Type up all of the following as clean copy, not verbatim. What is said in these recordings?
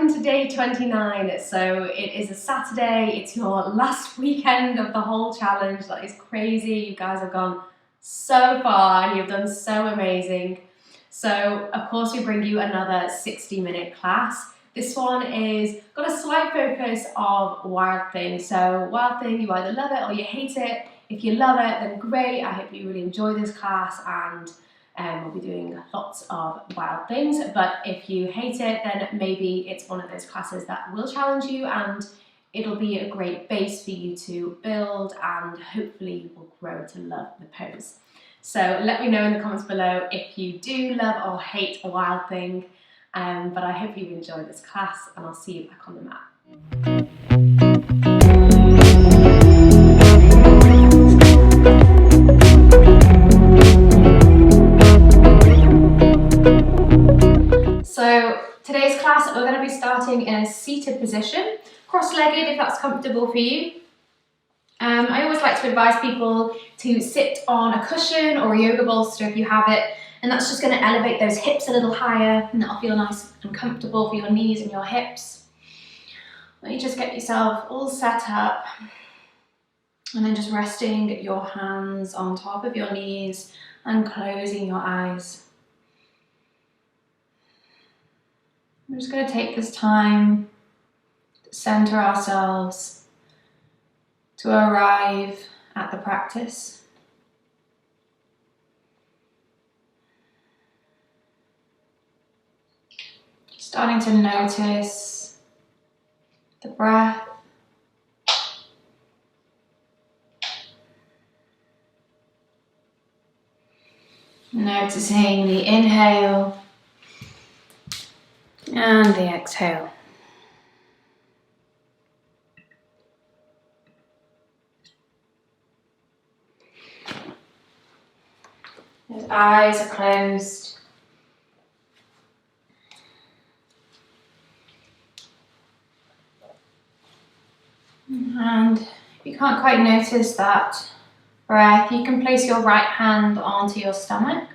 welcome to day 29. So it is a Saturday, it's your last weekend of the whole challenge. That is crazy. You guys have gone so far and you've done so amazing. So of course we bring you another 60-minute class. This one is got a slight focus of wild thing. So wild thing, you either love it or you hate it. If you love it, then great. I hope you really enjoy this class, and we'll be doing lots of wild things. But if you hate it, then maybe it's one of those classes that will challenge you, and it'll be a great base for you to build, and hopefully you will grow to love the pose. So let me know in the comments below if you do love or hate a wild thing. But I hope you enjoy this class, and I'll see you back on the mat. So today's class we're going to be starting in a seated position, cross-legged if that's comfortable for you. I always like to advise people to sit on a cushion or a yoga bolster if you have it, and that's just going to elevate those hips a little higher, and that'll feel nice and comfortable for your knees and your hips. Let you just get yourself all set up, and then just resting your hands on top of your knees and closing your eyes. We're just going to take this time to center ourselves, to arrive at the practice. Starting to notice the breath. Noticing the inhale and the exhale. His eyes are closed. And if you can't quite notice that breath, you can place your right hand onto your stomach,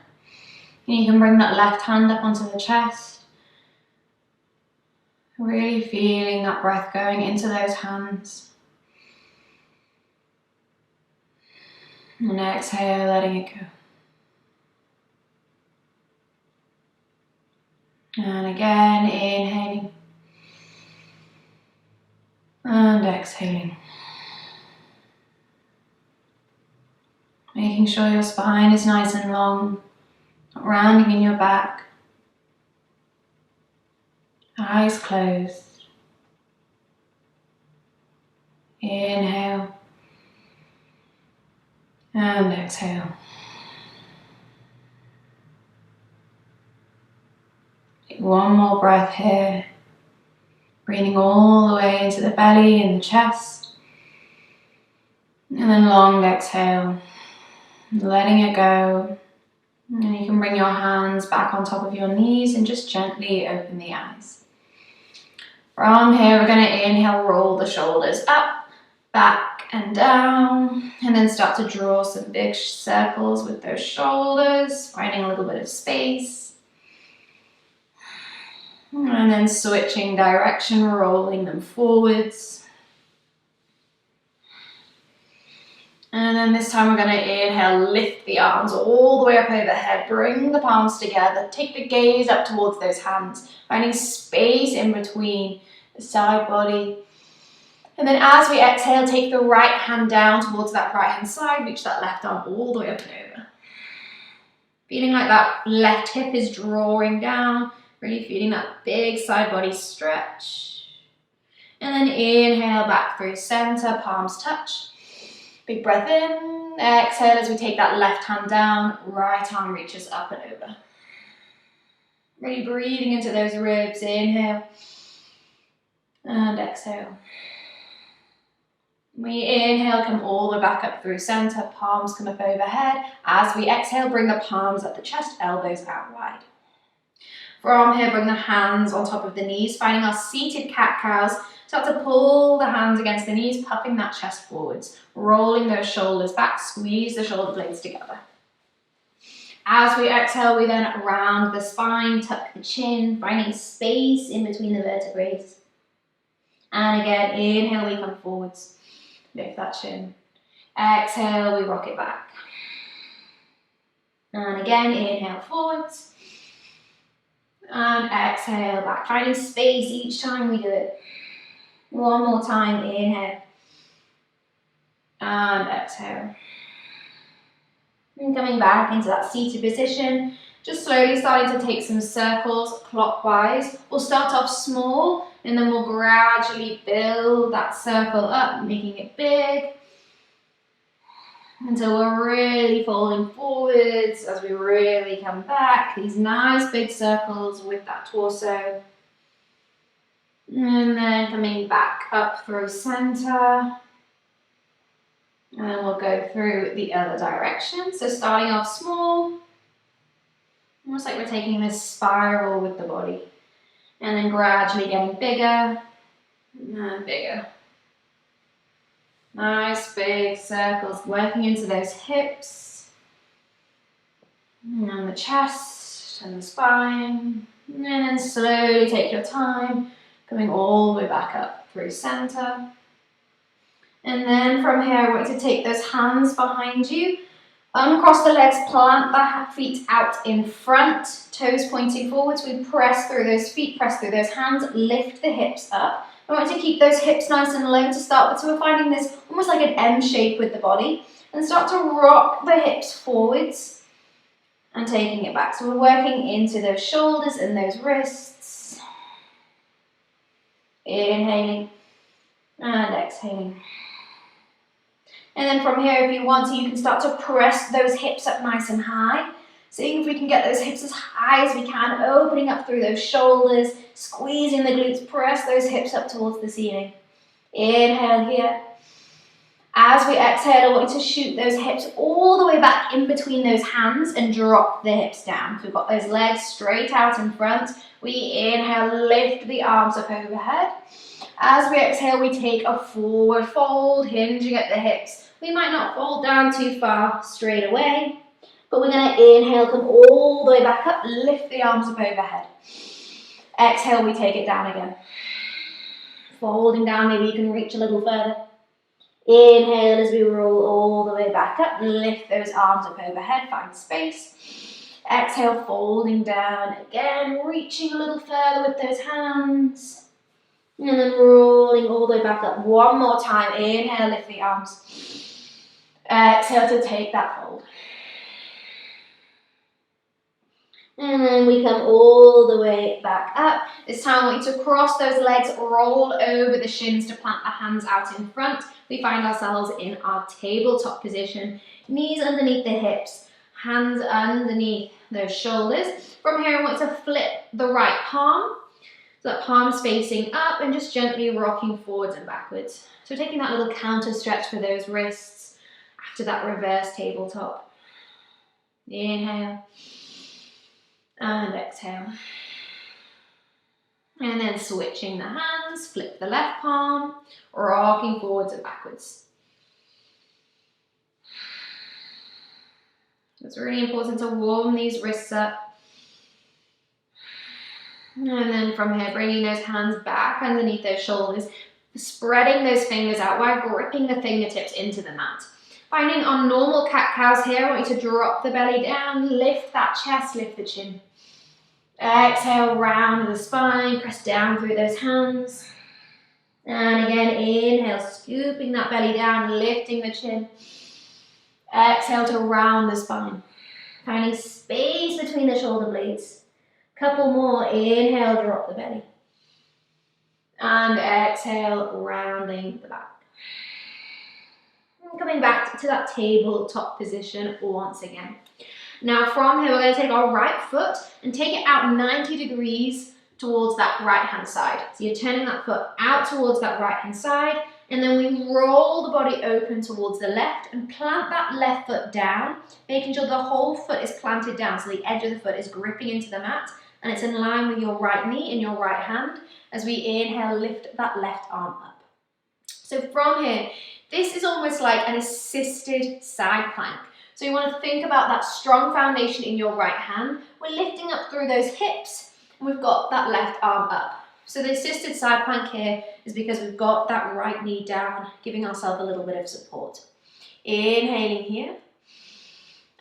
and you can bring that left hand up onto the chest. Really feeling that breath going into those hands. And exhale, letting it go. And again, inhaling. And exhaling. Making sure your spine is nice and long, not rounding in your back. Eyes closed. Inhale. And exhale. Take one more breath here. Breathing all the way into the belly and the chest. And then long exhale. Letting it go. And you can bring your hands back on top of your knees and just gently open the eyes. From here, we're going to inhale, roll the shoulders up, back and down, and then start to draw some big circles with those shoulders, finding a little bit of space. And then switching direction, rolling them forwards. And then this time we're going to inhale, lift the arms all the way up overhead, bring the palms together, take the gaze up towards those hands, finding space in between the side body. And then as we exhale, take the right hand down towards that right hand side, reach that left arm all the way up and over. Feeling like that left hip is drawing down, really feeling that big side body stretch. And then inhale back through center, palms touch. Big breath in, exhale as we take that left hand down, right arm reaches up and over. Really breathing into those ribs, inhale and exhale. We inhale, come all the way back up through center, palms come up overhead. As we exhale, bring the palms up the chest, elbows out wide. From here, bring the hands on top of the knees, finding our seated cat-cows. Start to pull the hands against the knees, puffing that chest forwards, rolling those shoulders back, squeeze the shoulder blades together. As we exhale, we then round the spine, tuck the chin, finding space in between the vertebrae. And again, inhale, we come forwards. Lift that chin. Exhale, we rock it back. And again, inhale forwards. And exhale back. Finding space each time we do it. One more time, inhale. And exhale. And coming back into that seated position. Just slowly starting to take some circles clockwise. We'll start off small and then we'll gradually build that circle up, making it big. Until we're really folding forwards as we really come back. These nice big circles with that torso. And then coming back up through center. And then we'll go through the other direction. So starting off small. Almost like we're taking this spiral with the body. And then gradually getting bigger and bigger. Nice big circles working into those hips. And the chest and the spine. And then slowly take your time, coming all the way back up through center. And then from here, I want you to take those hands behind you. Uncross the legs, plant the feet out in front, toes pointing forwards. We press through those feet, press through those hands, lift the hips up. I want you to keep those hips nice and low to start with. So we're finding this almost like an M shape with the body. And start to rock the hips forwards and taking it back. So we're working into those shoulders and those wrists. Inhaling and exhaling. And then from here, if you want to, you can start to press those hips up nice and high. Seeing if we can get those hips as high as we can, opening up through those shoulders, squeezing the glutes, press those hips up towards the ceiling. Inhale here. As we exhale, I want you to shoot those hips all the way back in between those hands and drop the hips down. So we've got those legs straight out in front. We inhale, lift the arms up overhead. As we exhale, we take a forward fold, hinging at the hips. We might not fold down too far straight away, but we're going to inhale, come all the way back up, lift the arms up overhead. Exhale, we take it down again. Folding down, maybe you can reach a little further. Inhale as we roll all the way back up, lift those arms up overhead, find space. Exhale, folding down again, reaching a little further with those hands. And then rolling all the way back up. One more time. Inhale, lift the arms. Exhale to take that fold. And then we come all the way back up. This time I want you to cross those legs, roll over the shins to plant the hands out in front. We find ourselves in our tabletop position. Knees underneath the hips, hands underneath those shoulders. From here I want you to flip the right palm. So that palm's facing up and just gently rocking forwards and backwards. So taking that little counter stretch for those wrists after that reverse tabletop. Inhale and exhale. And then switching the hands, flip the left palm, rocking forwards and backwards. It's really important to warm these wrists up. And then from here, bringing those hands back underneath those shoulders, spreading those fingers out while gripping the fingertips into the mat. Finding on normal cat-cows here, I want you to drop the belly down, lift that chest, lift the chin. Exhale, round the spine, press down through those hands. And again, inhale, scooping that belly down, lifting the chin. Exhale to round the spine. Finding space between the shoulder blades. Couple more, inhale, drop the belly. And exhale, rounding the back. And coming back to that tabletop position once again. Now from here, we're going to take our right foot and take it out 90 degrees towards that right hand side. So you're turning that foot out towards that right hand side, and then we roll the body open towards the left and plant that left foot down, making sure the whole foot is planted down so the edge of the foot is gripping into the mat. And it's in line with your right knee and your right hand as we inhale, lift that left arm up. So from here, this is almost like an assisted side plank. So you want to think about that strong foundation in your right hand. We're lifting up through those hips, and we've got that left arm up. So the assisted side plank here is because we've got that right knee down, giving ourselves a little bit of support. Inhaling here,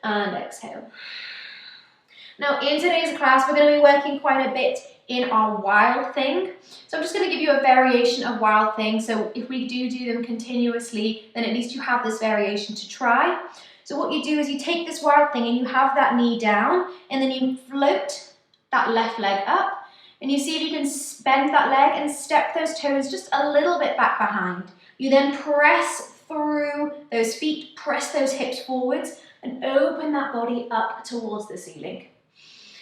and exhale. Now in today's class, we're going to be working quite a bit in our wild thing. So I'm just going to give you a variation of wild thing. So if we do them continuously, then at least you have this variation to try. So what you do is you take this wild thing and you have that knee down, and then you float that left leg up, and you see if you can bend that leg and step those toes just a little bit back behind. You then press through those feet, press those hips forwards, and open that body up towards the ceiling.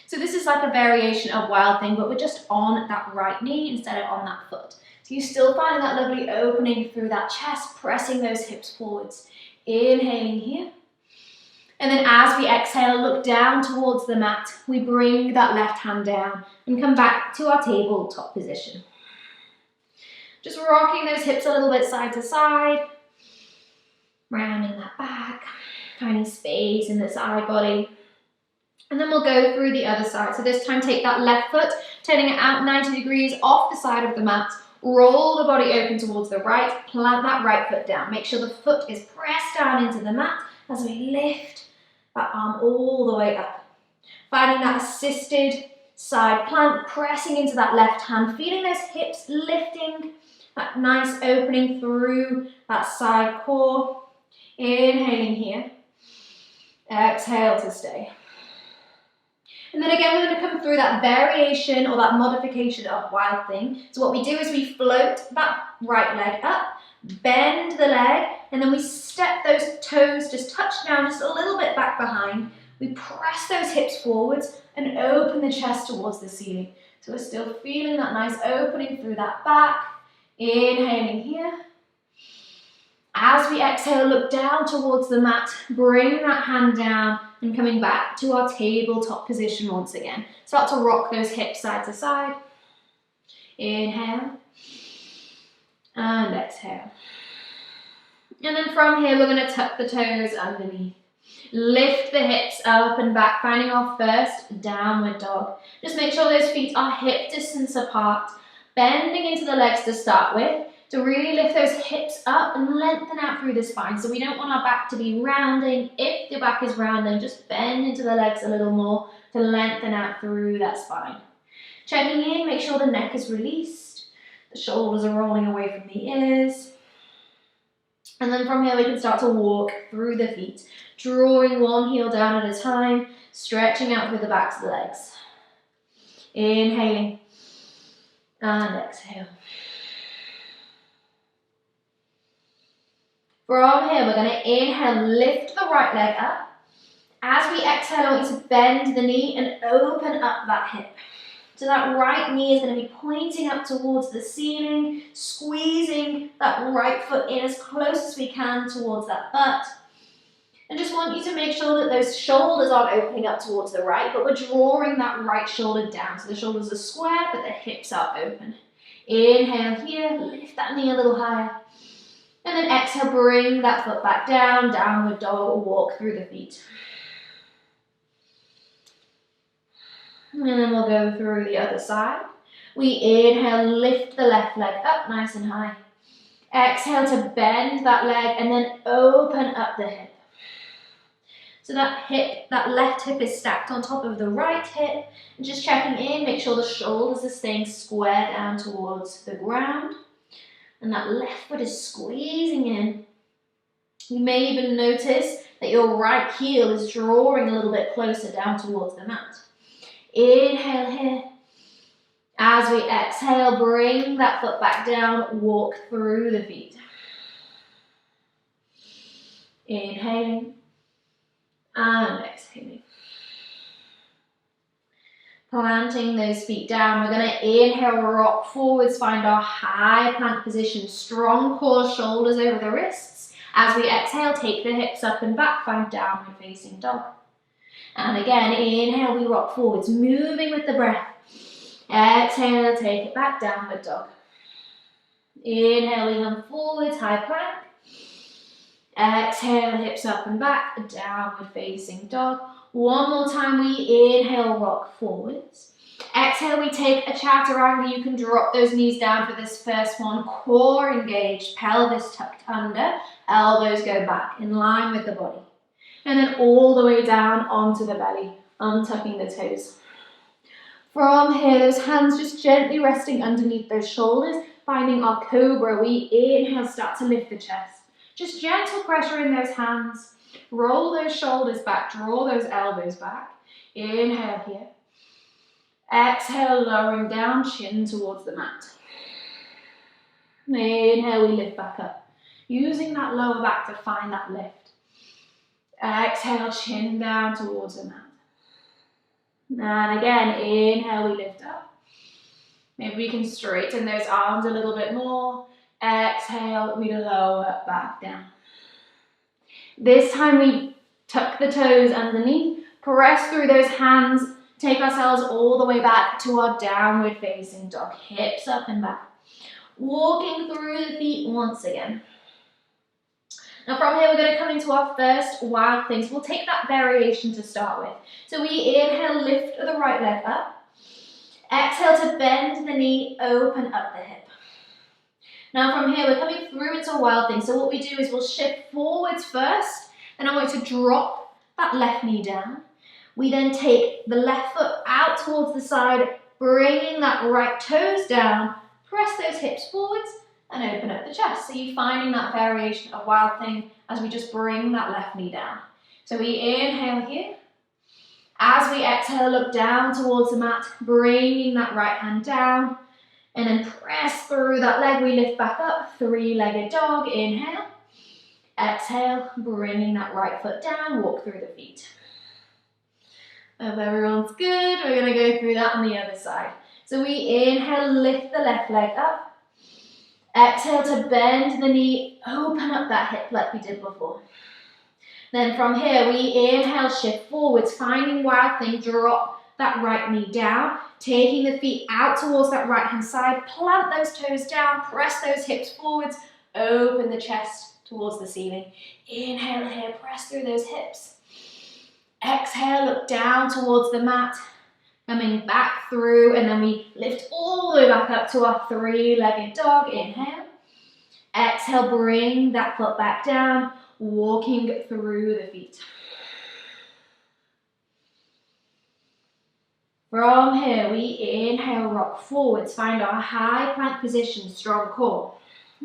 So this is like a variation of wild thing, but we're just on that right knee instead of on that foot. So you still find that lovely opening through that chest, pressing those hips forwards. Inhaling here. And then as we exhale, look down towards the mat. We bring that left hand down and come back to our tabletop position. Just rocking those hips a little bit side to side. Rounding that back. Finding space in the side body. And then we'll go through the other side. So this time take that left foot, turning it out 90 degrees off the side of the mat. Roll the body open towards the right. Plant that right foot down. Make sure the foot is pressed down into the mat as we lift that arm all the way up. Finding that assisted side plank, pressing into that left hand, feeling those hips lifting, that nice opening through that side core. Inhaling here. Exhale to stay. And then again, we're going to come through that variation or that modification of wild thing. So what we do is we float that right leg up, bend the leg, and then we step those toes, just touch down just a little bit back behind. We press those hips forwards and open the chest towards the ceiling. So we're still feeling that nice opening through that back. Inhaling here. As we exhale, look down towards the mat, bring that hand down and coming back to our tabletop position once again. Start to rock those hips side to side. Inhale and exhale. And then from here, we're going to tuck the toes underneath. Lift the hips up and back, finding our first downward dog. Just make sure those feet are hip distance apart, bending into the legs to start with, to really lift those hips up and lengthen out through the spine. So we don't want our back to be rounding. If the back is rounding, just bend into the legs a little more to lengthen out through that spine. Checking in, make sure the neck is released. The shoulders are rolling away from the ears. And then from here we can start to walk through the feet, drawing one heel down at a time, stretching out through the backs of the legs. Inhaling and exhale. From here, we're going to inhale, lift the right leg up. As we exhale, I want you to bend the knee and open up that hip. So that right knee is going to be pointing up towards the ceiling, squeezing that right foot in as close as we can towards that butt. And just want you to make sure that those shoulders aren't opening up towards the right, but we're drawing that right shoulder down. So the shoulders are square, but the hips are open. Inhale here, lift that knee a little higher. And then exhale, bring that foot back down, downward dog, walk through the feet. And then we'll go through the other side. We inhale, lift the left leg up nice and high. Exhale to bend that leg and then open up the hip. So that left hip is stacked on top of the right hip. And just checking in, make sure the shoulders are staying square down towards the ground. And that left foot is squeezing in. You may even notice that your right heel is drawing a little bit closer down towards the mat. Inhale here. As we exhale, bring that foot back down, walk through the feet. Inhaling and exhaling. Planting those feet down, we're going to inhale, rock forwards, find our high plank position, strong core, shoulders over the wrists. As we exhale, take the hips up and back, find downward facing dog. And again, inhale, we rock forwards, moving with the breath. Exhale, take it back, downward dog. Inhale, we come forwards, high plank. Exhale, hips up and back, downward facing dog. One more time, we inhale, rock forwards. Exhale, we take a chaturanga. You can drop those knees down for this first one. Core engaged, pelvis tucked under, elbows go back in line with the body. And then all the way down onto the belly, untucking the toes. From here, those hands just gently resting underneath those shoulders, finding our cobra. We inhale, start to lift the chest. Just gentle pressure in those hands. Roll those shoulders back, draw those elbows back. Inhale here. Exhale, lowering down, chin towards the mat. Inhale, we lift back up. Using that lower back to find that lift. Exhale, chin down towards the mat. And again, inhale, we lift up. Maybe we can straighten those arms a little bit more. Exhale, we lower back down. This time we tuck the toes underneath, press through those hands, take ourselves all the way back to our downward facing dog, hips up and back. Walking through the feet once again. Now from here, we're going to come into our first wild thing. So we'll take that variation to start with. So we inhale, lift the right leg up. Exhale to bend the knee, open up the hip. Now from here, we're coming through into a wild thing. So what we do is we'll shift forwards first. Then I want you to drop that left knee down. We then take the left foot out towards the side, bringing that right toes down. Press those hips forwards and open up the chest. So you're finding that variation of wild thing as we just bring that left knee down. So we inhale here. As we exhale, look down towards the mat, bringing that right hand down. And then press through that leg, we lift back up, three-legged dog, inhale. Exhale, bringing that right foot down, walk through the feet. Hope everyone's good. We're gonna go through that on the other side. So we inhale, lift the left leg up. Exhale to bend the knee, open up that hip like we did before. Then from here, we inhale, shift forwards, finding wild thing, drop that right knee down, taking the feet out towards that right hand side, plant those toes down, press those hips forwards, open the chest towards the ceiling. Inhale here, press through those hips. Exhale, look down towards the mat, coming back through, and then we lift all the way back up to our three-legged dog. Inhale. Exhale, bring that foot back down, walking through the feet. From here, we inhale, rock forwards, find our high plank position, strong core.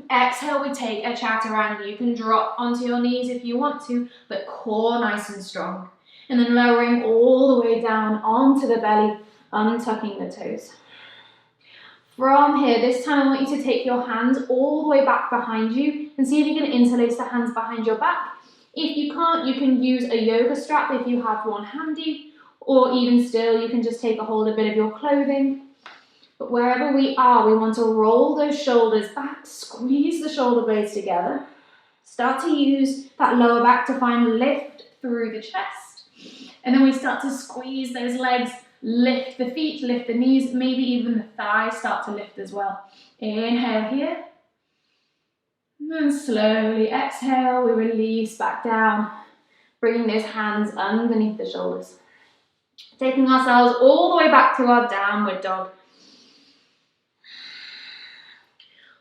Exhale, we take a chaturanga. You can drop onto your knees if you want to, but core nice and strong. And then lowering all the way down onto the belly, untucking the toes. From here, this time I want you to take your hands all the way back behind you and see if you can interlace the hands behind your back. If you can't, you can use a yoga strap if you have one handy, or even still, you can just take a hold of a bit of your clothing. But wherever we are, we want to roll those shoulders back, squeeze the shoulder blades together. Start to use that lower back to find lift through the chest. And then we start to squeeze those legs, lift the feet, lift the knees, maybe even the thighs start to lift as well. Inhale here. And then slowly exhale, we release back down, bringing those hands underneath the shoulders. Taking ourselves all the way back to our downward dog.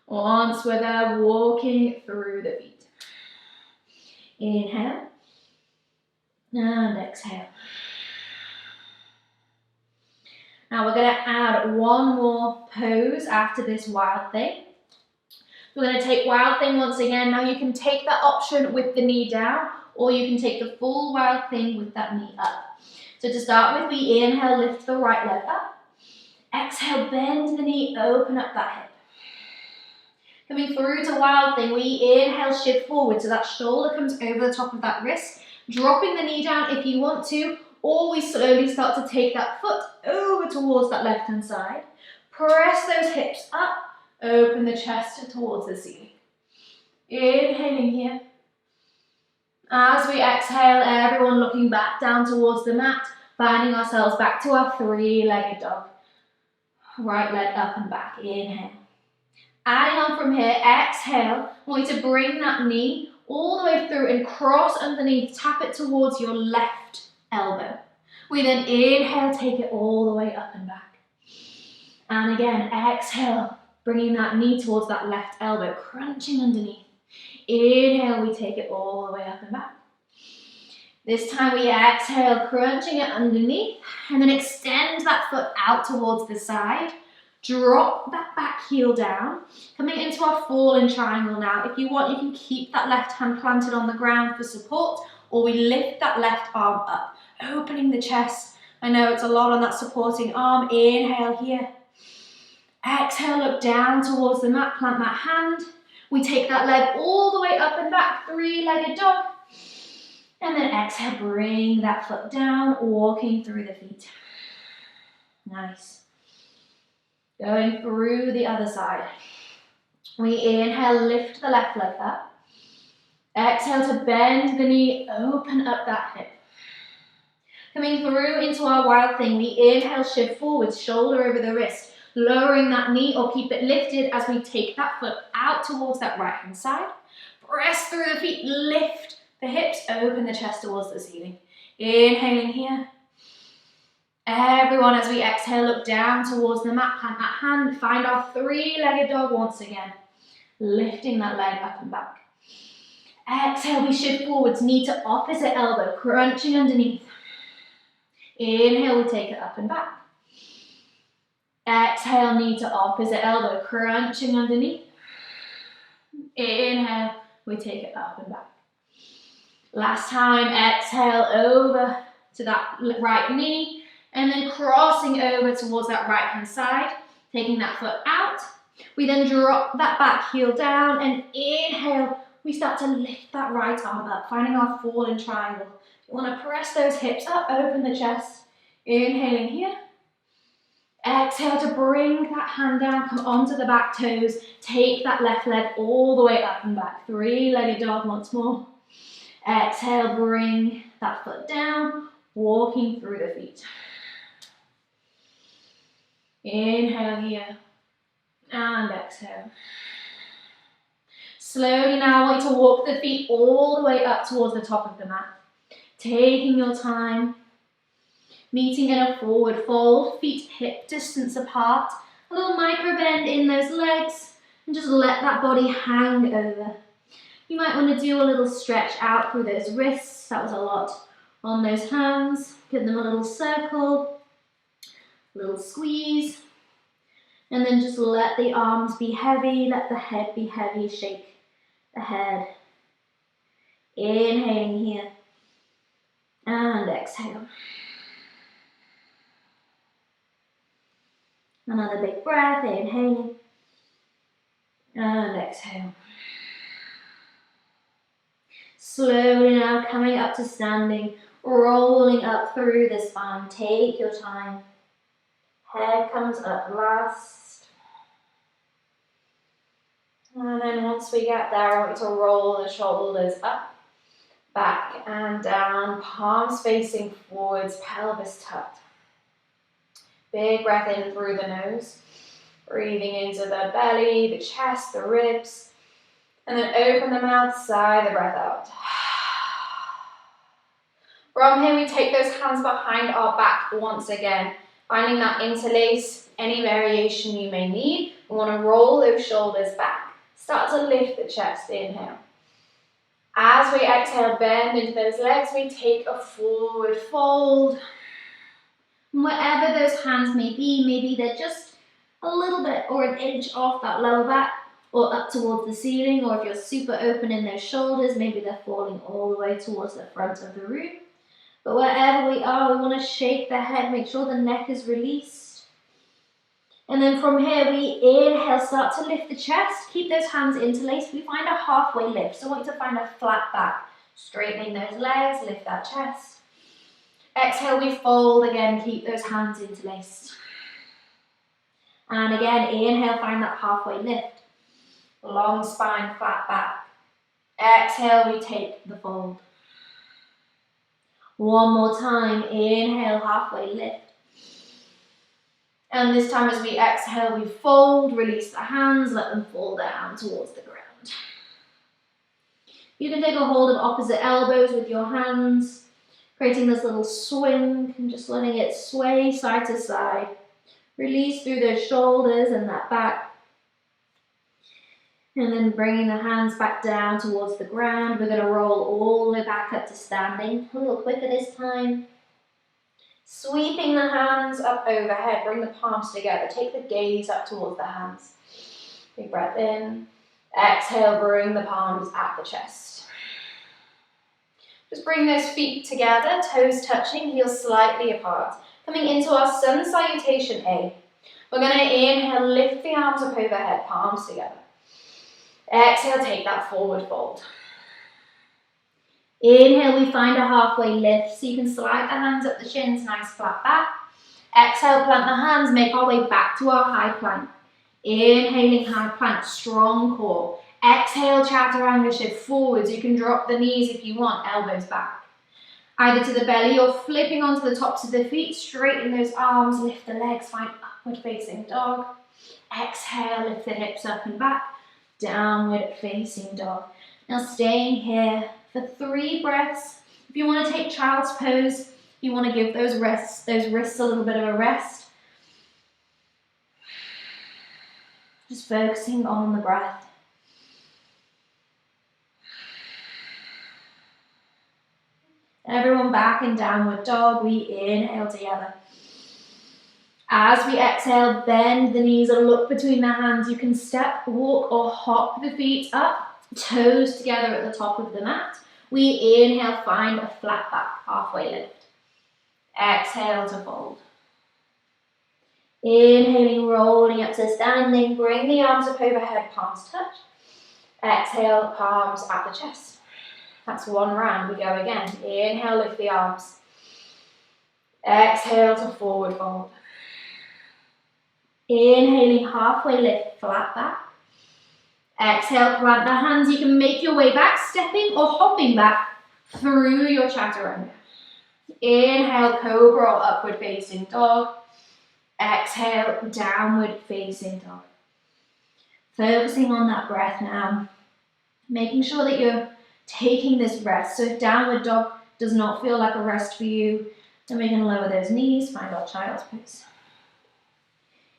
Once we're there, walking through the feet. Inhale. And exhale. Now we're going to add one more pose after this wild thing. We're going to take wild thing once again. Now you can take that option with the knee down, or you can take the full wild thing with that knee up. So to start with, we inhale, lift the right leg up. Exhale, bend the knee, open up that hip. Coming through to wild thing, we inhale, shift forward so that shoulder comes over the top of that wrist. Dropping the knee down if you want to, or we slowly start to take that foot over towards that left hand side. Press those hips up, open the chest towards the ceiling. Inhaling here. As we exhale, everyone looking back down towards the mat, finding ourselves back to our three-legged dog. Right leg up and back, inhale. Adding on from here, exhale, I want you to bring that knee all the way through and cross underneath, tap it towards your left elbow. We then inhale, take it all the way up and back. And again, exhale, bringing that knee towards that left elbow, crunching underneath. Inhale, we take it all the way up and back. This time we exhale, crunching it underneath, and then extend that foot out towards the side. Drop that back heel down, coming into our fallen triangle now. If you want, you can keep that left hand planted on the ground for support, or we lift that left arm up, opening the chest. I know it's a lot on that supporting arm. Inhale here. Exhale, look down towards the mat, plant that hand. We take that leg all the way up and back, three-legged dog. And then exhale, bring that foot down, walking through the feet. Nice. Going through the other side. We inhale, lift the left leg up. Exhale to bend the knee, open up that hip. Coming through into our wild thing, we inhale, shift forwards, shoulder over the wrist, lowering that knee or keep it lifted as we take that foot out towards that right hand side. Press through the feet, lift the hips, open the chest towards the ceiling. Inhaling here. Everyone, as we exhale, look down towards the mat, plant that hand, find our three-legged dog once again. Lifting that leg up and back. Exhale, we shift forwards, knee to opposite elbow, crunching underneath. Inhale, we take it up and back. Exhale, knee to opposite elbow, crunching underneath. Inhale, we take it up and back. Last time, exhale over to that right knee, and then crossing over towards that right hand side, taking that foot out. We then drop that back heel down, and inhale, we start to lift that right arm up, finding our fallen triangle. You want to press those hips up, open the chest. Inhaling here. Exhale to bring that hand down, come onto the back toes, take that left leg all the way up and back. Three-legged dog once more. Exhale, bring that foot down, walking through the feet. Inhale here, and exhale. Slowly now, I want you to walk the feet all the way up towards the top of the mat. Taking your time, meeting in a forward fold, feet hip distance apart, a little micro bend in those legs, and just let that body hang over. You might want to do a little stretch out through those wrists. That was a lot on those hands. Give them a little circle, a little squeeze, and then just let the arms be heavy, let the head be heavy, shake the head. Inhaling here, and exhale. Another big breath, inhaling, and exhale. Slowly now coming up to standing, rolling up through the spine. Take your time. Head comes up last. And then once we get there, I want you to roll the shoulders up, back and down, palms facing forwards, pelvis tucked. Big breath in through the nose, breathing into the belly, the chest, the ribs, and then open the mouth, sigh the breath out. From here, we take those hands behind our back once again, finding that interlace, any variation you may need. We want to roll those shoulders back. Start to lift the chest, inhale. As we exhale, bend into those legs, we take a forward fold. Wherever those hands may be, maybe they're just a little bit or an inch off that lower back or up towards the ceiling, or if you're super open in those shoulders, maybe they're falling all the way towards the front of the room. But wherever we are, we want to shake the head, make sure the neck is released. And then from here, we inhale, start to lift the chest, keep those hands interlaced. We find a halfway lift, so I want you to find a flat back, straightening those legs, lift that chest. Exhale, we fold again, keep those hands interlaced. And again, inhale, find that halfway lift. Long spine, flat back. Exhale, we take the fold. One more time, inhale, halfway lift. And this time as we exhale, we fold, release the hands, let them fall down towards the ground. You can take a hold of opposite elbows with your hands, creating this little swing and just letting it sway side to side. Release through those shoulders and that back. And then bringing the hands back down towards the ground. We're going to roll all the way back up to standing. A little quicker this time. Sweeping the hands up overhead. Bring the palms together. Take the gaze up towards the hands. Big breath in. Exhale, bring the palms at the chest. Just bring those feet together, toes touching, heels slightly apart. Coming into our sun salutation A. We're going to inhale, lift the arms up overhead, palms together. Exhale, take that forward fold. Inhale, we find a halfway lift, so you can slide the hands up the shins, nice flat back. Exhale, plant the hands, make our way back to our high plank. Inhaling high plank, strong core. Exhale, chaturanga shift forwards. You can drop the knees if you want, elbows back. Either to the belly or flipping onto the tops of the feet, straighten those arms, lift the legs, find upward facing dog. Exhale, lift the hips up and back, downward facing dog. Now staying here for 3 breaths. If you want to take child's pose, you want to give those wrists a little bit of a rest. Just focusing on the breath. Everyone back in downward dog, we inhale together. As we exhale, bend the knees or look between the hands. You can step, walk or hop the feet up, toes together at the top of the mat. We inhale, find a flat back, halfway lift. Exhale to fold. Inhaling, rolling up to standing, bring the arms up overhead, palms touch. Exhale, palms at the chest. That's 1 round, we go again. Inhale, lift the arms. Exhale to forward fold. Inhaling, halfway lift, flat back. Exhale, plant the hands. You can make your way back, stepping or hopping back through your chaturanga. Inhale, cobra or upward facing dog. Exhale, downward facing dog. Focusing on that breath now. Making sure that you're taking this rest. So if downward dog does not feel like a rest for you, then we can lower those knees, find our child's pose.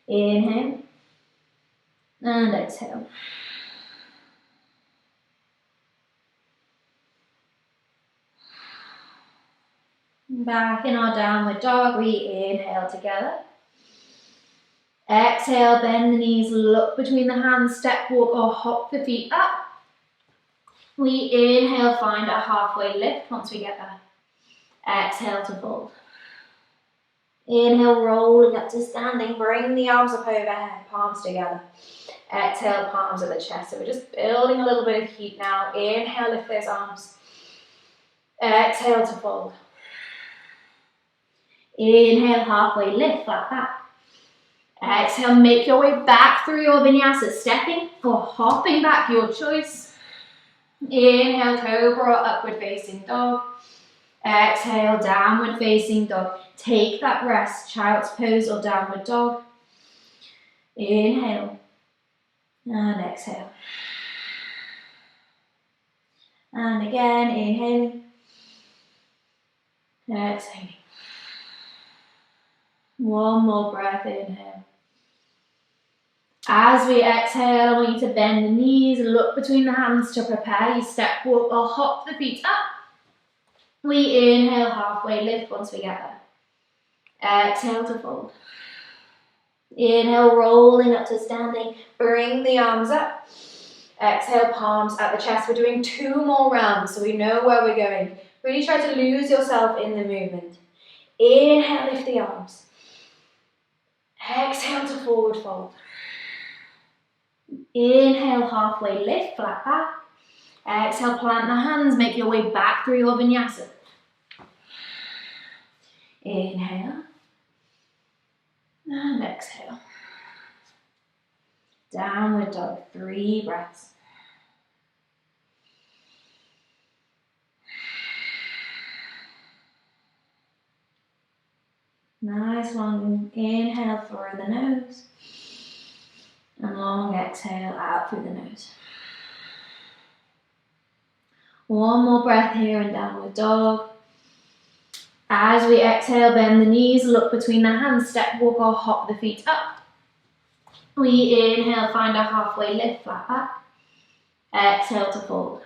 Inhale and exhale. Back in our downward dog, we inhale together. Exhale, bend the knees, look between the hands, step, walk or hop the feet up. We inhale, find a halfway lift once we get there. Exhale to fold. Inhale, rolling up to standing, bring the arms up overhead, palms together. Exhale, palms at the chest. So we're just building a little bit of heat now. Inhale, lift those arms. Exhale to fold. Inhale, halfway lift, flat back. Exhale, make your way back through your vinyasa, stepping or hopping back, your choice. Inhale, cobra or upward facing dog. Exhale, downward facing dog. Take that rest, child's pose or downward dog. Inhale and exhale. And again, inhaling, exhaling. 1 more breath, inhale. As we exhale, I want you to bend the knees, look between the hands to prepare. You step, walk or hop the feet up. We inhale, halfway lift once we get there. Exhale to fold. Inhale, rolling up to standing. Bring the arms up. Exhale, palms at the chest. We're doing 2 more rounds so we know where we're going. Really try to lose yourself in the movement. Inhale, lift the arms. Exhale to forward fold. Inhale, halfway lift, flat back. Exhale, plant the hands, make your way back through your vinyasa. Inhale. And exhale. Downward dog, 3 breaths. Nice long inhale through the nose. And long exhale out through the nose. One more breath here in downward dog. As we exhale, bend the knees, look between the hands, step, walk or hop the feet up. We inhale, find a halfway lift, flat back. Exhale to fold.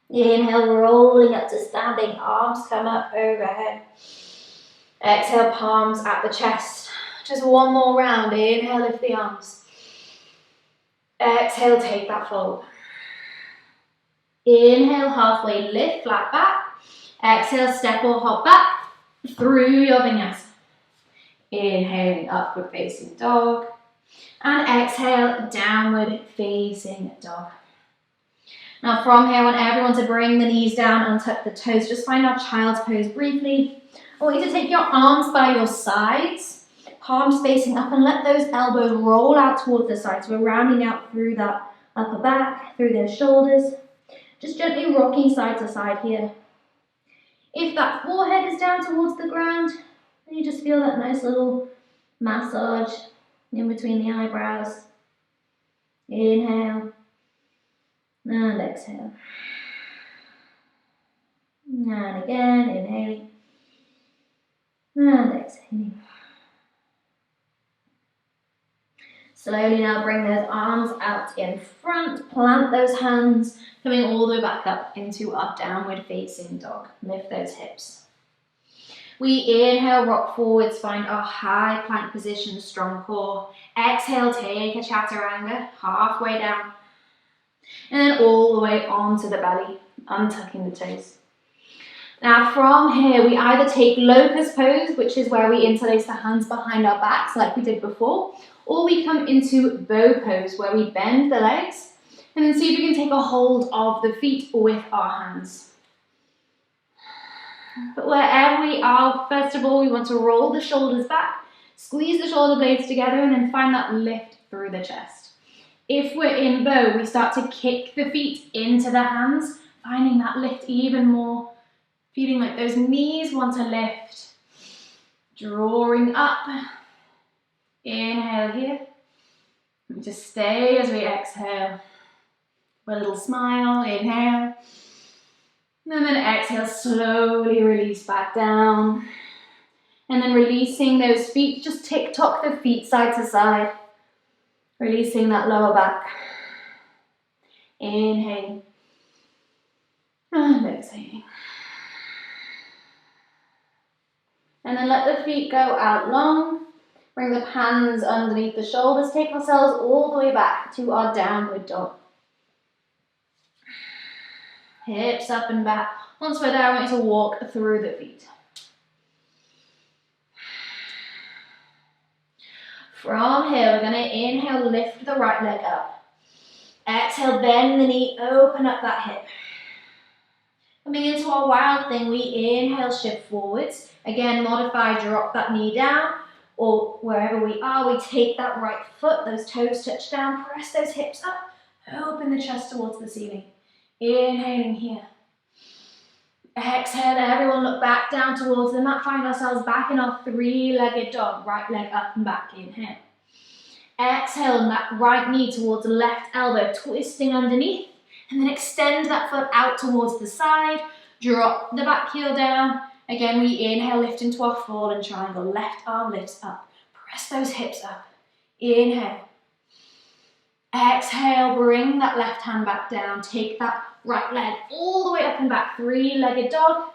Inhale, rolling up to standing, arms come up overhead. Exhale, palms at the chest. Just one more round. Inhale, lift the arms. Exhale, take that fold. Inhale, halfway lift, flat back. Exhale, step or hop back through your vinyasa. Inhaling, upward facing dog. And exhale, downward facing dog. Now from here, I want everyone to bring the knees down and tuck the toes. Just find our child's pose briefly. I want you to take your arms by your sides, palms facing up, and let those elbows roll out towards the sides. So we're rounding out through that upper back, through those shoulders. Just gently rocking side to side here. If that forehead is down towards the ground, then you just feel that nice little massage in between the eyebrows. Inhale and exhale. And again, inhaling and exhaling. Slowly now bring those arms out in front, plant those hands, coming all the way back up into our downward facing dog. Lift those hips. We inhale, rock forwards, find our high plank position, strong core. Exhale, take a chaturanga, halfway down. And then all the way onto the belly, untucking the toes. Now from here, we either take locust pose, which is where we interlace the hands behind our backs like we did before, or we come into bow pose, where we bend the legs, and then see if we can take a hold of the feet with our hands. But wherever we are, first of all, we want to roll the shoulders back, squeeze the shoulder blades together, and then find that lift through the chest. If we're in bow, we start to kick the feet into the hands, finding that lift even more, feeling like those knees want to lift, drawing up. Inhale here. Just stay as we exhale. A little smile, inhale. And then exhale, slowly release back down. And then releasing those feet, just tick-tock the feet side to side. Releasing that lower back. Inhaling. And exhaling. And then let the feet go out long. Bring the hands underneath the shoulders. Take ourselves all the way back to our downward dog. Hips up and back. Once we're there, I want you to walk through the feet. From here, we're going to inhale, lift the right leg up. Exhale, bend the knee, open up that hip. Coming into our wild thing, we inhale, shift forwards. Again, modify, drop that knee down. Or wherever we are, we take that right foot, those toes touch down, press those hips up, open the chest towards the ceiling. Inhaling here. Exhale, everyone look back down towards the mat, find ourselves back in our three-legged dog, right leg up and back, inhale. Exhale, and that right knee towards the left elbow, twisting underneath, and then extend that foot out towards the side, drop the back heel down. Again, we inhale, lift into our fallen triangle. Left arm lifts up. Press those hips up. Inhale. Exhale, bring that left hand back down. Take that right leg all the way up and back. Three-legged dog.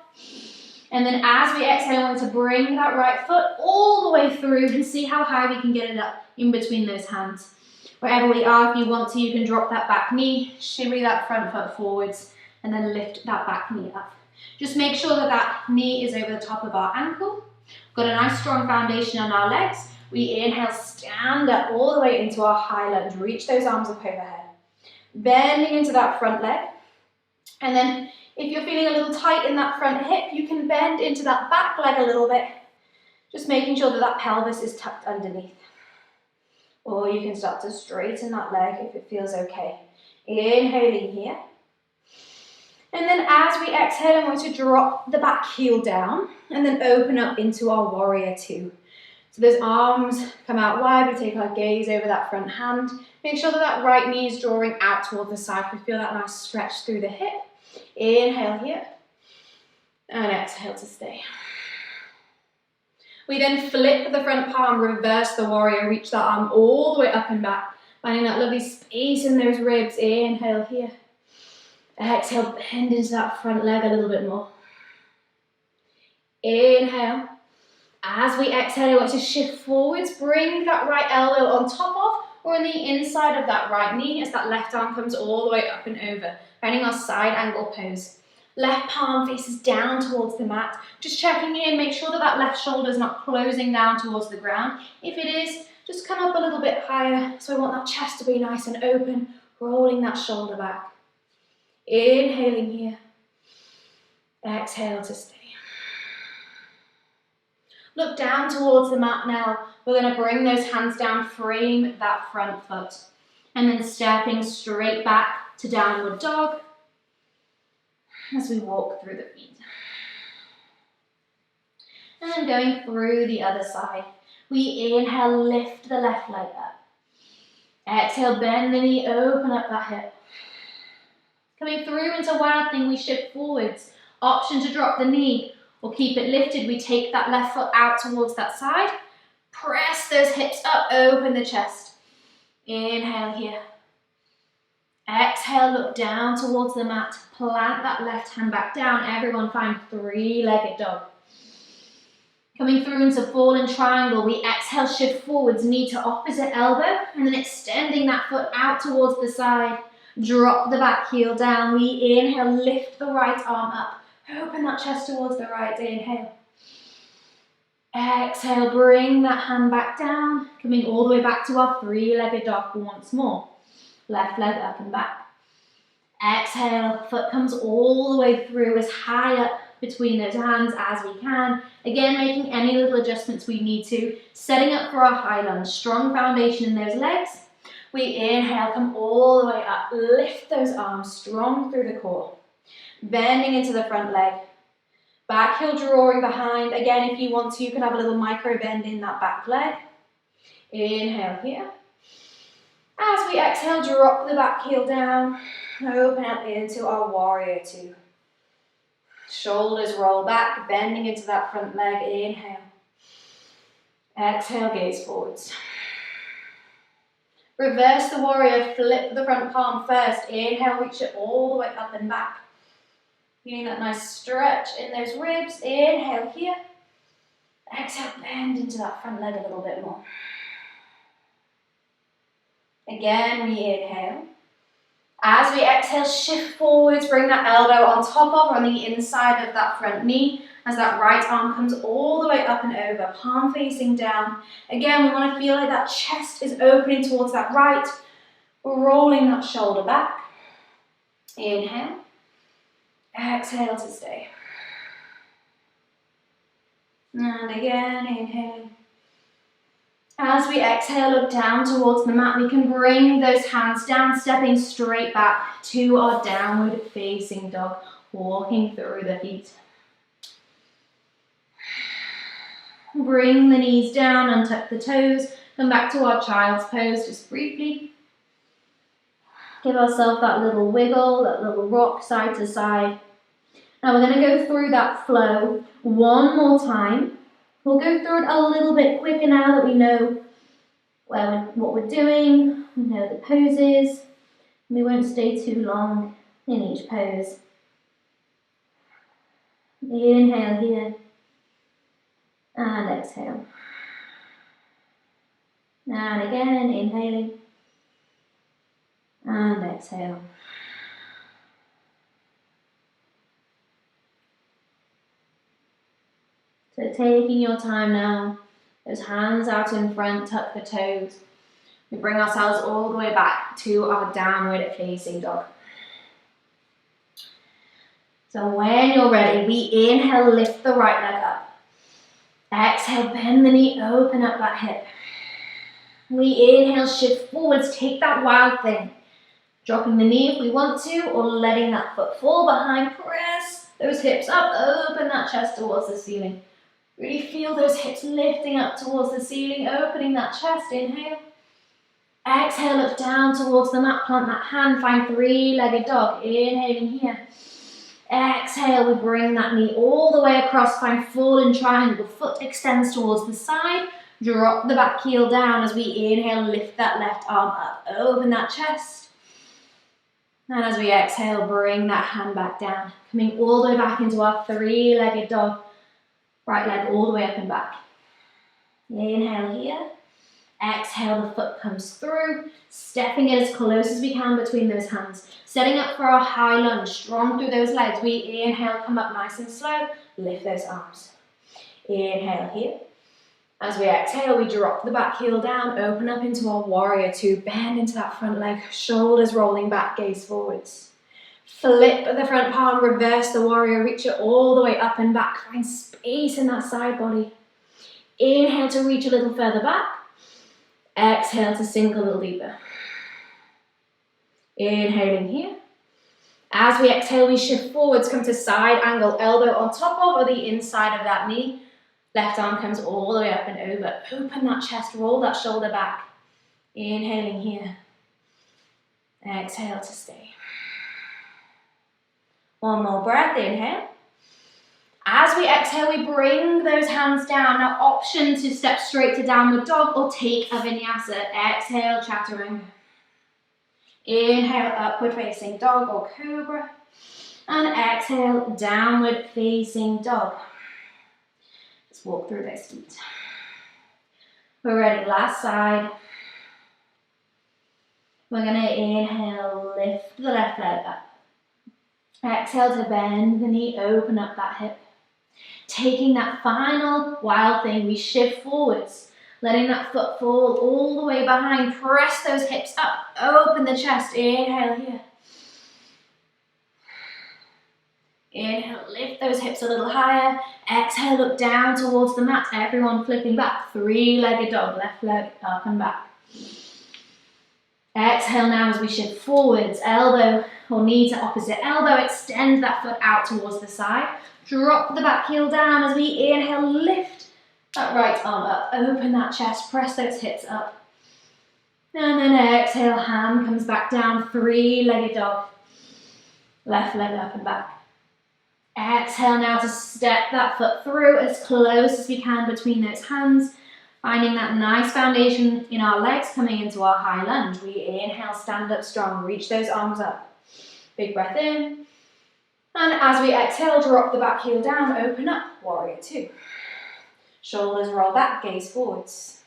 And then as we exhale, I want to bring that right foot all the way through and see how high we can get it up in between those hands. Wherever we are, if you want to, you can drop that back knee, shimmy that front foot forwards, and then lift that back knee up. Just make sure that that knee is over the top of our ankle. Got a nice strong foundation on our legs. We inhale, stand up all the way into our high lunge. Reach those arms up overhead. Bending into that front leg. And then if you're feeling a little tight in that front hip, you can bend into that back leg a little bit. Just making sure that that pelvis is tucked underneath. Or you can start to straighten that leg if it feels okay. Inhaling here. And then as we exhale, I'm going to drop the back heel down and then open up into our warrior two. So those arms come out wide, we take our gaze over that front hand. Make sure that that right knee is drawing out toward the side. We feel that nice stretch through the hip. Inhale here. And exhale to stay. We then flip the front palm, reverse the warrior, reach that arm all the way up and back, finding that lovely space in those ribs. Inhale here. Exhale, bend into that front leg a little bit more. Inhale. As we exhale, I want to shift forwards, bring that right elbow on top of or on the inside of that right knee as that left arm comes all the way up and over, finding our side angle pose. Left palm faces down towards the mat. Just checking in, make sure that that left shoulder is not closing down towards the ground. If it is, just come up a little bit higher. So I want that chest to be nice and open, rolling that shoulder back. Inhaling here. Exhale to stay. Look down towards the mat now. We're going to bring those hands down, frame that front foot. And then stepping straight back to downward dog as we walk through the feet. And then going through the other side. We inhale, lift the left leg up. Exhale, bend the knee, open up that hip. Coming through into Wild Thing, we shift forwards. Option to drop the knee or keep it lifted. We take that left foot out towards that side. Press those hips up, open the chest. Inhale here. Exhale, look down towards the mat. Plant that left hand back down. Everyone find three-legged dog. Coming through into Fallen Triangle, we exhale, shift forwards, knee to opposite elbow, and then extending that foot out towards the side. Drop the back heel down. We inhale, lift the right arm up. Open that chest towards the right. Inhale. Exhale, bring that hand back down. Coming all the way back to our three-legged dog once more. Left leg up and back. Exhale, foot comes all the way through as high up between those hands as we can. Again, making any little adjustments we need to. Setting up for our high lunge. Strong foundation in those legs. We inhale, come all the way up. Lift those arms strong through the core. Bending into the front leg. Back heel drawing behind. Again, if you want to, you can have a little micro bend in that back leg. Inhale here. As we exhale, drop the back heel down. Open up into our warrior two. Shoulders roll back, bending into that front leg. Inhale. Exhale, gaze forwards. Reverse the warrior, flip the front palm first. Inhale, reach it all the way up and back. Feeling that nice stretch in those ribs. Inhale here. Exhale, bend into that front leg a little bit more. Again, we inhale. As we exhale, shift forwards, bring that elbow on top of or on the inside of that front knee as that right arm comes all the way up and over, palm facing down. Again, we want to feel like that chest is opening towards that right. We're rolling that shoulder back. Inhale. Exhale to stay. And again, inhale. As we exhale, look down towards the mat. We can bring those hands down, stepping straight back to our downward facing dog, walking through the feet. Bring the knees down, untuck the toes, come back to our child's pose just briefly. Give ourselves that little wiggle, that little rock side to side. Now we're going to go through that flow one more time. We'll go through it a little bit quicker now that we know what we're doing, we know the poses. We won't stay too long in each pose. Inhale here and exhale. And again, inhaling and exhale. So taking your time now, those hands out in front, tuck the toes. We bring ourselves all the way back to our downward facing dog. So when you're ready, we inhale, lift the right leg up. Exhale, bend the knee, open up that hip. We inhale, shift forwards, take that Wild Thing. Dropping the knee if we want to, or letting that foot fall behind, press those hips up, open that chest towards the ceiling. Really feel those hips lifting up towards the ceiling, opening that chest. Inhale. Exhale, look down towards the mat, plant that hand, find three-legged dog. Inhaling here. Exhale, we bring that knee all the way across, find fallen triangle, foot extends towards the side, drop the back heel down as we inhale, lift that left arm up, open that chest. And as we exhale, bring that hand back down, coming all the way back into our three-legged dog, right leg all the way up and back. Inhale here. Exhale, the foot comes through, stepping it as close as we can between those hands. Setting up for our high lunge, strong through those legs. We inhale, come up nice and slow, lift those arms. Inhale here. As we exhale, we drop the back heel down, open up into our warrior two, bend into that front leg, shoulders rolling back, gaze forwards. Flip the front palm, reverse the warrior, reach it all the way up and back. Find space in that side body. Inhale to reach a little further back. Exhale to sink a little deeper. Inhaling here. As we exhale, we shift forwards, come to side angle, elbow on top of or the inside of that knee. Left arm comes all the way up and over. Open that chest, roll that shoulder back. Inhaling here. Exhale to stay. One more breath, inhale. As we exhale, we bring those hands down. Now, option to step straight to downward dog or take a vinyasa. Exhale, chaturanga. Inhale, upward facing dog or cobra. And exhale, downward facing dog. Let's walk through those feet. We're ready, last side. We're going to inhale, lift the left leg up. Exhale to bend the knee, open up that hip. Taking that final wild thing, we shift forwards, letting that foot fall all the way behind. Press those hips up, open the chest. Inhale here. Inhale, lift those hips a little higher. Exhale, look down towards the mat. Everyone flipping back. Three-legged dog, left leg up and back. Exhale now as we shift forwards, elbow or knee to opposite elbow. Extend that foot out towards the side. Drop the back heel down as we inhale, lift that right arm up. Open that chest, press those hips up. And then exhale, hand comes back down, three-legged dog. Left leg up and back. Exhale now to step that foot through as close as we can between those hands. Finding that nice foundation in our legs, coming into our high lunge. We inhale, stand up strong, reach those arms up. Big breath in. And as we exhale, drop the back heel down, open up, warrior two. Shoulders roll back, gaze forwards.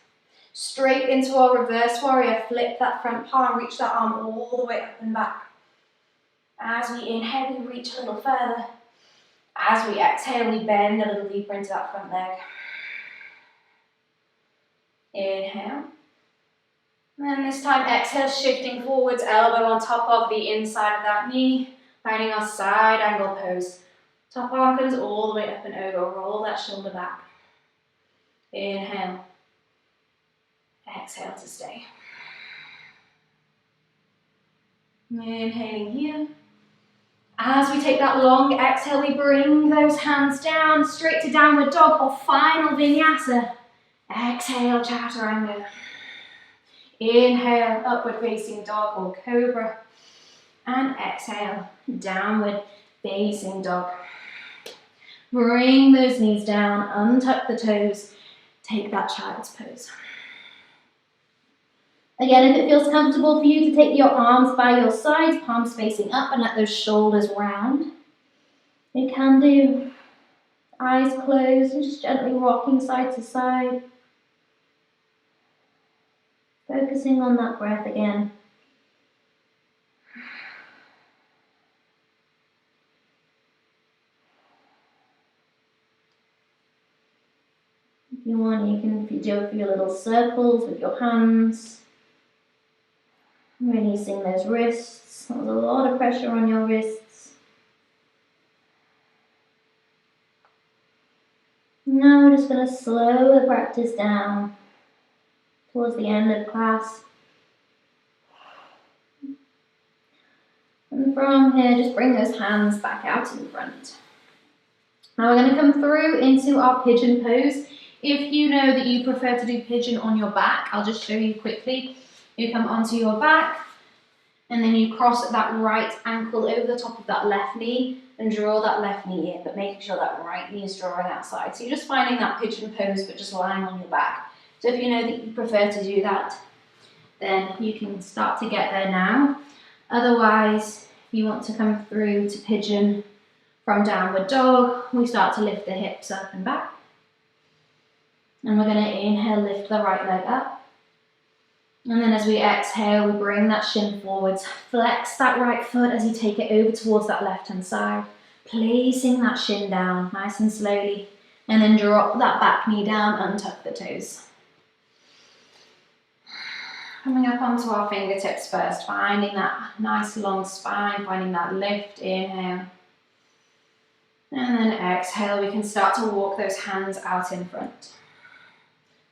Straight into our reverse warrior, flip that front palm, reach that arm all the way up and back. As we inhale, we reach a little further. As we exhale, we bend a little deeper into that front leg. Inhale. And this time, exhale, shifting forwards, elbow on top of the inside of that knee. Finding our side angle pose. Top arm comes all the way up and over. Roll that shoulder back. Inhale. Exhale to stay. Inhaling here. As we take that long exhale, we bring those hands down, straight to downward dog or final vinyasa. Exhale, chaturanga. Inhale, upward facing dog or cobra. And exhale, downward facing dog. Bring those knees down, untuck the toes, take that child's pose. Again, if it feels comfortable for you to take your arms by your sides, palms facing up and let those shoulders round, you can do. Eyes closed and just gently rocking side to side. Focusing on that breath again. If you want, you can do a few little circles with your hands. Releasing those wrists. There's a lot of pressure on your wrists. Now we're just going to slow the practice down towards the end of class. And from here, just bring those hands back out in front. Now we're going to come through into our pigeon pose. If you know that you prefer to do pigeon on your back, I'll just show you quickly. You come onto your back, and then you cross that right ankle over the top of that left knee, and draw that left knee in, but making sure that right knee is drawing outside. So you're just finding that pigeon pose, but just lying on your back. So if you know that you prefer to do that, then you can start to get there now. Otherwise, if you want to come through to pigeon from downward dog, we start to lift the hips up and back. And we're going to inhale, lift the right leg up. And then as we exhale, we bring that shin forwards, flex that right foot as you take it over towards that left-hand side, placing that shin down nice and slowly, and then drop that back knee down, untuck the toes. Coming up onto our fingertips first, finding that nice long spine, finding that lift, inhale. And then exhale, we can start to walk those hands out in front.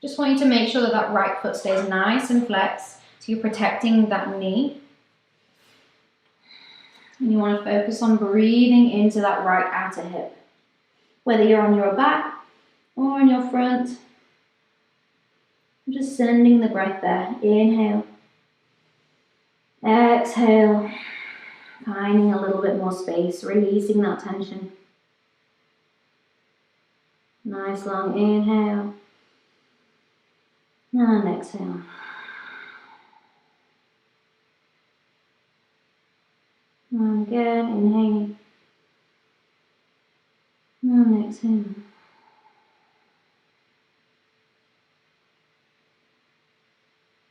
Just want you to make sure that that right foot stays nice and flexed, so you're protecting that knee. And you want to focus on breathing into that right outer hip. Whether you're on your back or on your front, just sending the breath there. Inhale. Exhale. Finding a little bit more space, releasing that tension. Nice long inhale. And exhale. And again, inhaling. And exhaling.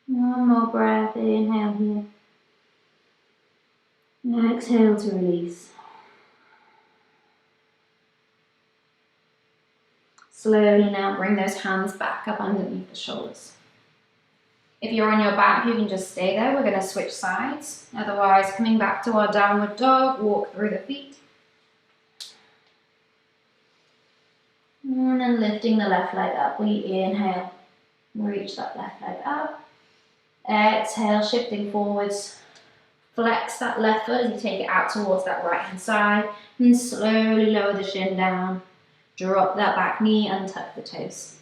One more breath, inhale here. And exhale to release. Slowly now bring those hands back up underneath the shoulders. If you're on your back, you can just stay there. We're going to switch sides. Otherwise, coming back to our downward dog, walk through the feet. And then lifting the left leg up. We inhale, reach that left leg up. Exhale, shifting forwards. Flex that left foot as you take it out towards that right hand side. And slowly lower the shin down. Drop that back knee, untuck the toes.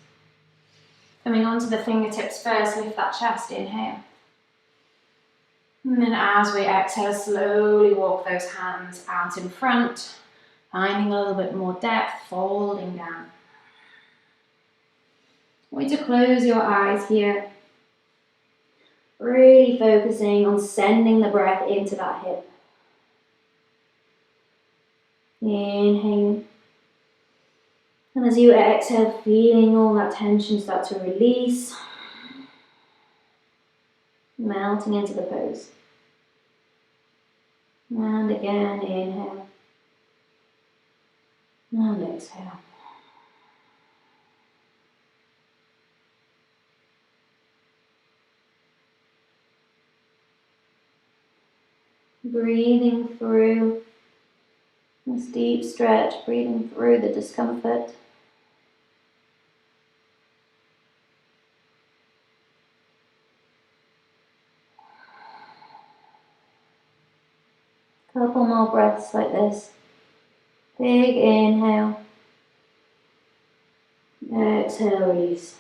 Coming onto the fingertips first, lift that chest, inhale. And then as we exhale, slowly walk those hands out in front, finding a little bit more depth, folding down. I want you to close your eyes here, really focusing on sending the breath into that hip. Inhale. And as you exhale, feeling all that tension start to release, melting into the pose. And again, inhale. And exhale. Breathing through this deep stretch, breathing through the discomfort. Couple more breaths like this. Big inhale. Exhale, release.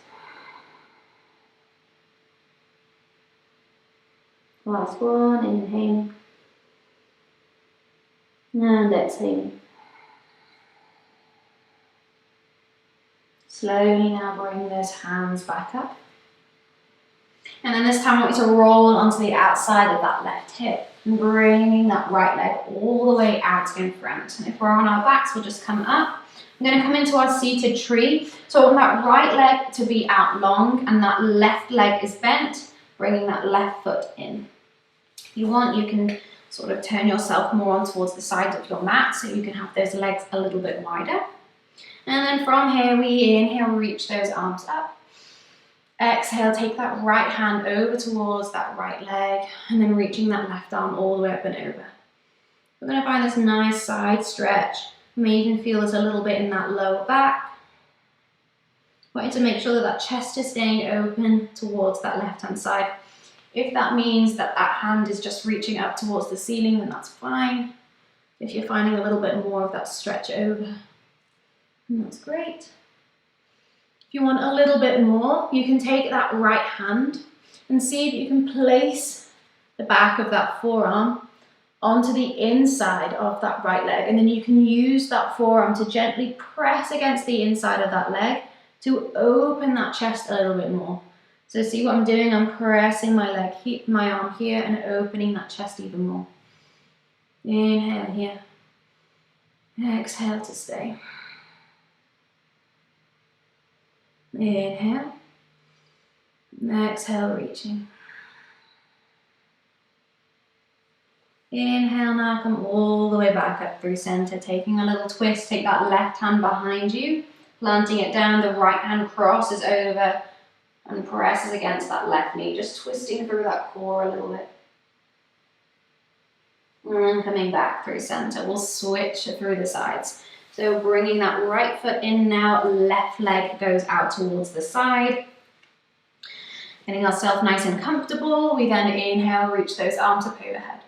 Last one, inhaling. And exhaling. Slowly now bring those hands back up. And then this time I want you to roll onto the outside of that left hip. And bringing that right leg all the way out in front. And if we're on our backs, we'll just come up. I'm going to come into our seated tree. So I want that right leg to be out long and that left leg is bent, bringing that left foot in. If you want, you can sort of turn yourself more on towards the side of your mat so you can have those legs a little bit wider. And then from here, we inhale, reach those arms up. Exhale, take that right hand over towards that right leg and then reaching that left arm all the way up and over. We're going to find this nice side stretch. You may even feel this a little bit in that lower back. I want you to make sure that that chest is staying open towards that left hand side. If that means that that hand is just reaching up towards the ceiling, then that's fine. If you're finding a little bit more of that stretch over, then that's great. If you want a little bit more, you can take that right hand and see if you can place the back of that forearm onto the inside of that right leg, and then you can use that forearm to gently press against the inside of that leg to open that chest a little bit more. So see what I'm doing? I'm pressing my leg, my arm here, and opening that chest even more. Inhale here. Exhale to stay. Inhale. Exhale, reaching. Inhale now, come all the way back up through center, taking a little twist. Take that left hand behind you, planting it down. The right hand crosses over and presses against that left knee, just twisting through that core a little bit. And coming back through center, we'll switch through the sides. So bringing that right foot in now, left leg goes out towards the side. Getting ourselves nice and comfortable, we then inhale, reach those arms up overhead.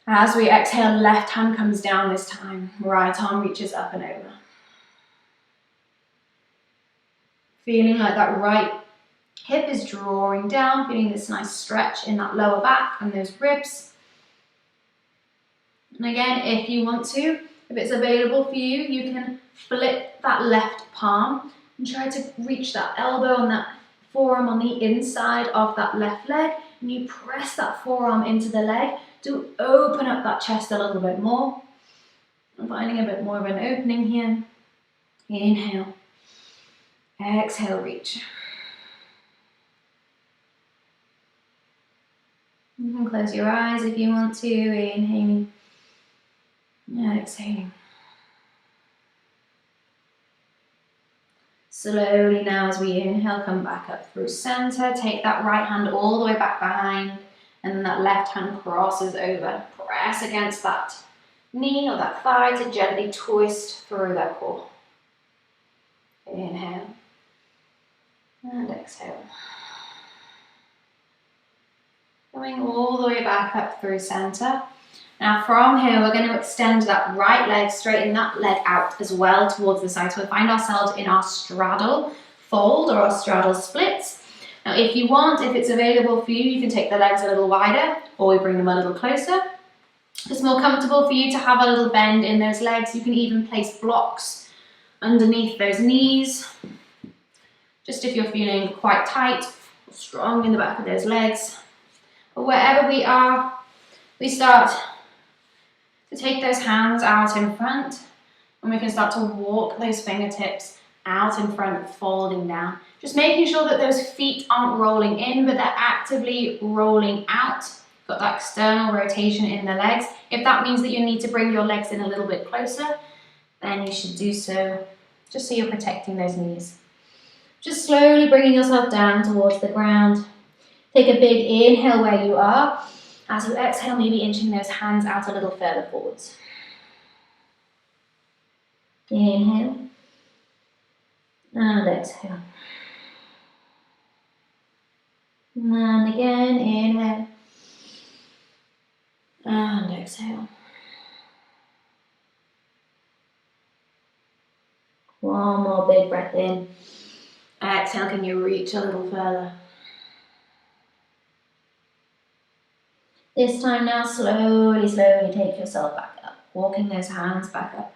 As we exhale, left hand comes down this time, right arm reaches up and over. Feeling like that right hip is drawing down, feeling this nice stretch in that lower back and those ribs. And again, if you want to, if it's available for you, you can flip that left palm and try to reach that elbow and that forearm on the inside of that left leg, and you press that forearm into the leg to open up that chest a little bit more. I'm finding a bit more of an opening here. Inhale. Exhale, reach. You can close your eyes if you want to, inhaling. Exhaling. Slowly now as we inhale, come back up through center. Take that right hand all the way back behind, and then that left hand crosses over. Press against that knee or that thigh to gently twist through that core. Inhale and exhale. Going all the way back up through center. Now from here, we're going to extend that right leg, straighten that leg out as well towards the side. So we'll find ourselves in our straddle fold or our straddle splits. Now if you want, if it's available for you, you can take the legs a little wider or we bring them a little closer. If it's more comfortable for you to have a little bend in those legs, you can even place blocks underneath those knees. Just if you're feeling quite tight or strong in the back of those legs. But wherever we are, we start to take those hands out in front, and we can start to walk those fingertips out in front, folding down. Just making sure that those feet aren't rolling in, but they're actively rolling out. Got that external rotation in the legs. If that means that you need to bring your legs in a little bit closer, then you should do so, just so you're protecting those knees. Just slowly bringing yourself down towards the ground. Take a big inhale where you are. As you exhale, maybe inching those hands out a little further forwards. Inhale. And exhale. And again, inhale. And exhale. One more big breath in. Exhale, can you reach a little further? This time now, slowly, slowly take yourself back up. Walking those hands back up.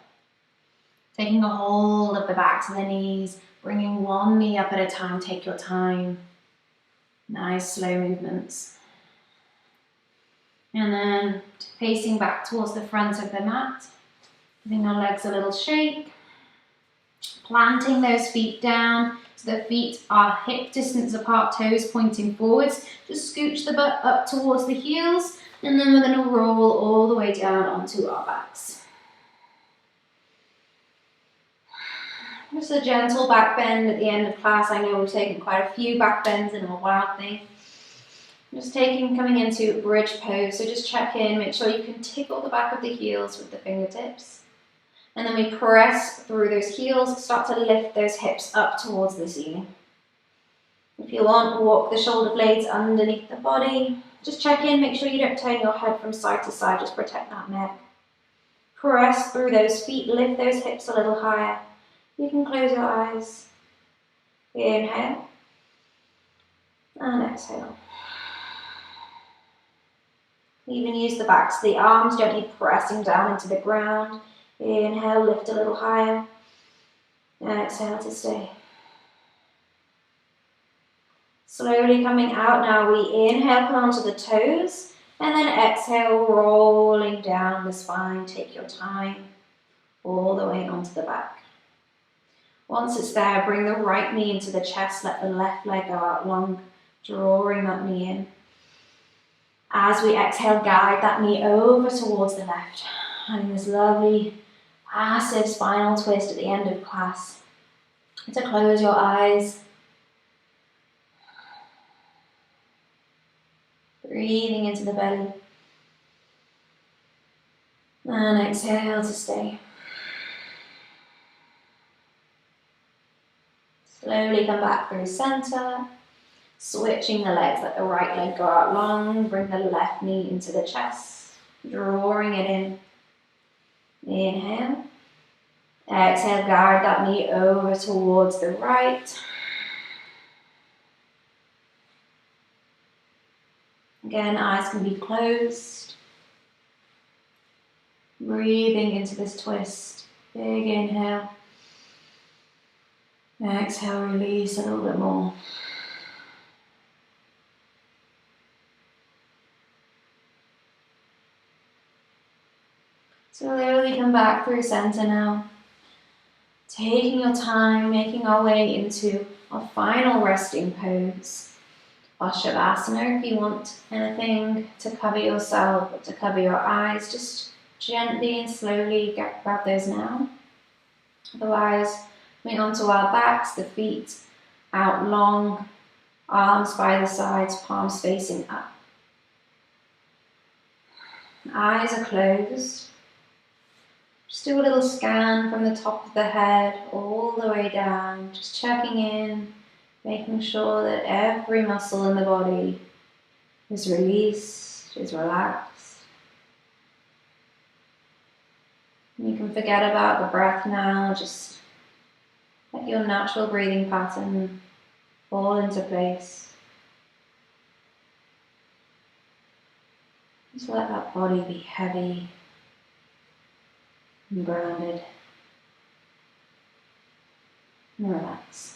Taking a hold of the backs of the knees. Bringing one knee up at a time. Take your time. Nice slow movements. And then facing back towards the front of the mat. Giving our legs a little shake. Planting those feet down. So the feet are hip distance apart, toes pointing forwards. Just scooch the butt up towards the heels, and then we're going to roll all the way down onto our backs. Just a gentle back bend at the end of class. I know we've taken quite a few back bends in a while thing. Just coming into bridge pose. So just check in, make sure you can tickle the back of the heels with the fingertips. And then we press through those heels, start to lift those hips up towards the ceiling. If you want, walk the shoulder blades underneath the body. Just check in, make sure you don't turn your head from side to side, just protect that neck. Press through those feet, lift those hips a little higher. You can close your eyes. Inhale. And exhale. Even use the backs of the arms, gently pressing down into the ground. Inhale, lift a little higher. Exhale to stay. Slowly coming out now, we inhale, come onto the toes, and then exhale, rolling down the spine. Take your time, all the way onto the back. Once it's there, bring the right knee into the chest, let the left leg go out long, drawing that knee in. As we exhale, guide that knee over towards the left, having this lovely, massive spinal twist at the end of class. To close your eyes, breathing into the belly, and exhale to stay. Slowly come back through center, switching the legs, let the right leg go out long, bring the left knee into the chest, drawing it in. Inhale. Exhale, guide that knee over towards the right. Again, eyes can be closed. Breathing into this twist. Big inhale. Exhale, release a little bit more. Slowly come back through center now. Taking your time, making our way into our final resting pose. Or Shavasana, if you want anything to cover yourself or to cover your eyes, just gently and slowly grab those now. Otherwise, coming onto our backs, the feet out long, arms by the sides, palms facing up. Eyes are closed. Just do a little scan from the top of the head all the way down, just checking in, making sure that every muscle in the body is released, is relaxed. You can forget about the breath now, just let your natural breathing pattern fall into place. Just let that body be heavy and grounded and relaxed.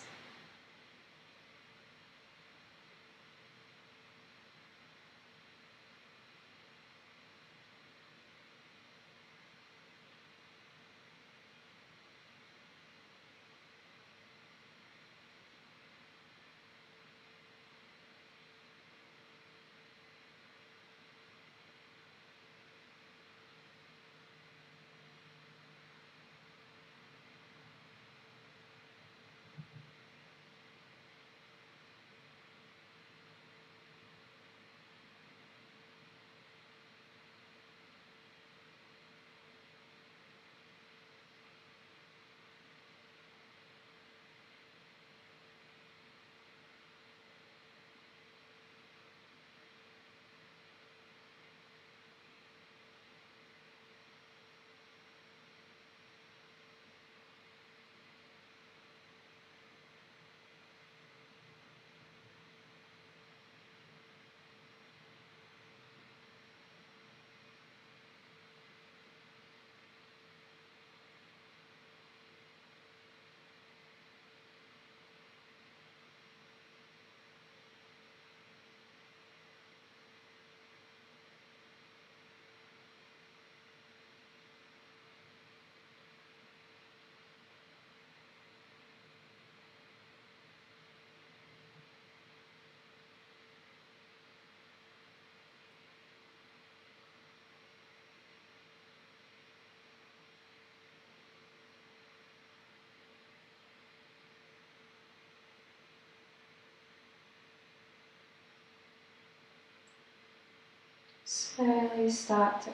Slowly start to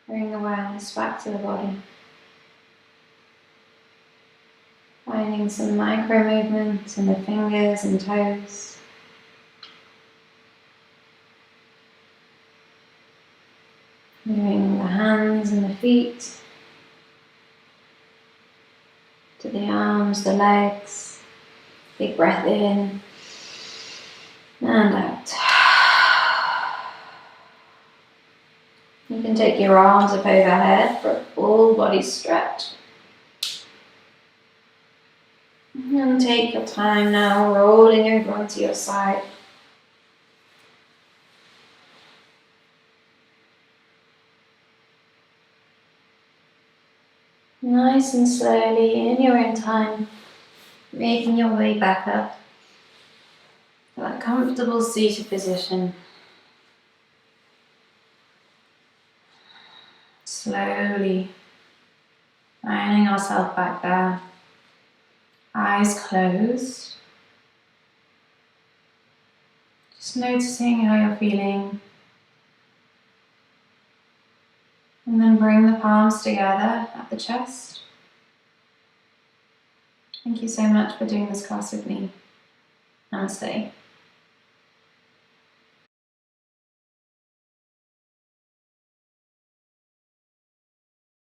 bring awareness back to the body. Finding some micro movements in the fingers and toes. Moving the hands and the feet to the arms, the legs. Big breath in and out. You can take your arms up overhead for a full body stretch. And take your time now, rolling over onto your side. Nice and slowly, in your own time, making your way back up to that comfortable seated position. Slowly finding ourselves back there. Eyes closed. Just noticing how you're feeling. And then bring the palms together at the chest. Thank you so much for doing this class with me. Namaste.